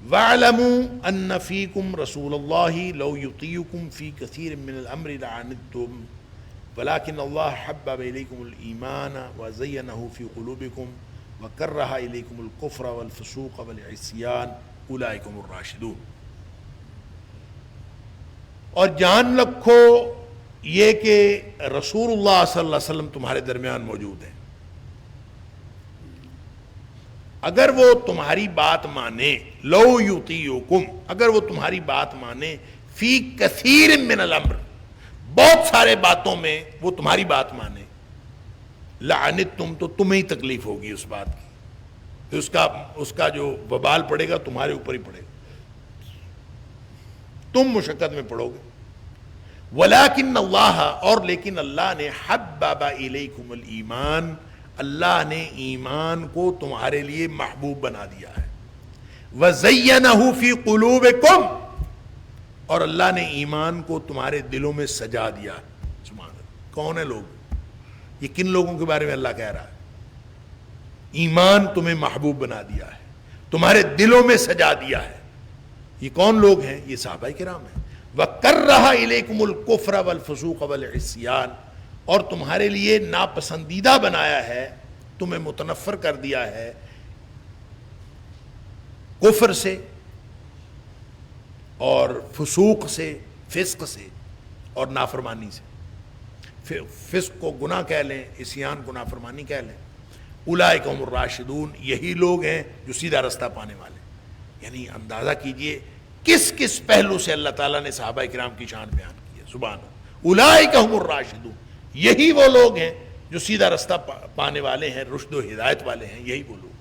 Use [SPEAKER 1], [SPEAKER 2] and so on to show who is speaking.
[SPEAKER 1] وَاعْلَمُوا أَنَّ فِيكُمْ رَسُولَ اللَّهِ لَوْ يُطِيعُكُمْ فِي كَثِيرٍ مِّنَ الْأَمْرِ لَعَنِتُّمْ وَلَكِنَّ اللَّهَ حَبَّبَ إِلَيْكُمُ الْإِيمَانَ وَزَيَّنَهُ فِي قُلُوبِكُمْ وَكَرَّهَ إِلَيْكُمُ الْكُفْرَ وَالْفُسُوقَ وَالْعِصْيَانَ أُولَٰئِكَ هُمُ الرَّاشِدُونَ۔ اور جان رکھو یہ کہ رسول اللہ صلی اللہ علیہ وسلم تمہارے درمیان موجود ہیں، اگر وہ تمہاری بات مانے، لو یطیعکم، اگر وہ تمہاری بات مانے، فی کثیر من الامر، بہت سارے باتوں میں وہ تمہاری بات مانے، لعنتم، تو تمہیں ہی تکلیف ہوگی اس بات کی، تو اس کا جو وبال پڑے گا تمہارے اوپر ہی پڑے گا، تم مشقت میں پڑو گے۔ ولیکن اللہ، اور لیکن اللہ نے حبب الیکم الایمان، اللہ نے ایمان کو تمہارے لیے محبوب بنا دیا ہے، وزینہ فی قلوبکم، اور اللہ نے ایمان کو تمہارے دلوں میں سجا دیا ہے۔ سبحان اللہ۔ کون ہے لوگ؟ یہ کن لوگوں کے بارے میں اللہ کہہ رہا ہے؟ ایمان تمہیں محبوب بنا دیا ہے، تمہارے دلوں میں سجا دیا ہے۔ یہ کون لوگ ہیں؟ یہ صحابہ کرام ہیں۔ وَكَرَّهَ إِلَيْكُمُ الْكُفْرَ وَالْفُسُوقَ وَالْعِصْيَانَ، اور تمہارے لیے ناپسندیدہ بنایا ہے، تمہیں متنفر کر دیا ہے کفر سے اور فسوق سے، فسق سے اور نافرمانی سے۔ فسق کو گناہ کہہ لیں، عصیان کو نافرمانی کہہ لیں۔ اولئک هم الراشدون، یہی لوگ ہیں جو سیدھا رستہ پانے والے۔ یعنی اندازہ کیجئے کس کس پہلو سے اللہ تعالیٰ نے صحابہ کرام کی شان بیان کی ہے۔ سبحان اللہ۔ اولئک هم الراشدون، یہی وہ لوگ ہیں جو سیدھا رستہ پانے والے ہیں، رشد و ہدایت والے ہیں، یہی وہ لوگ۔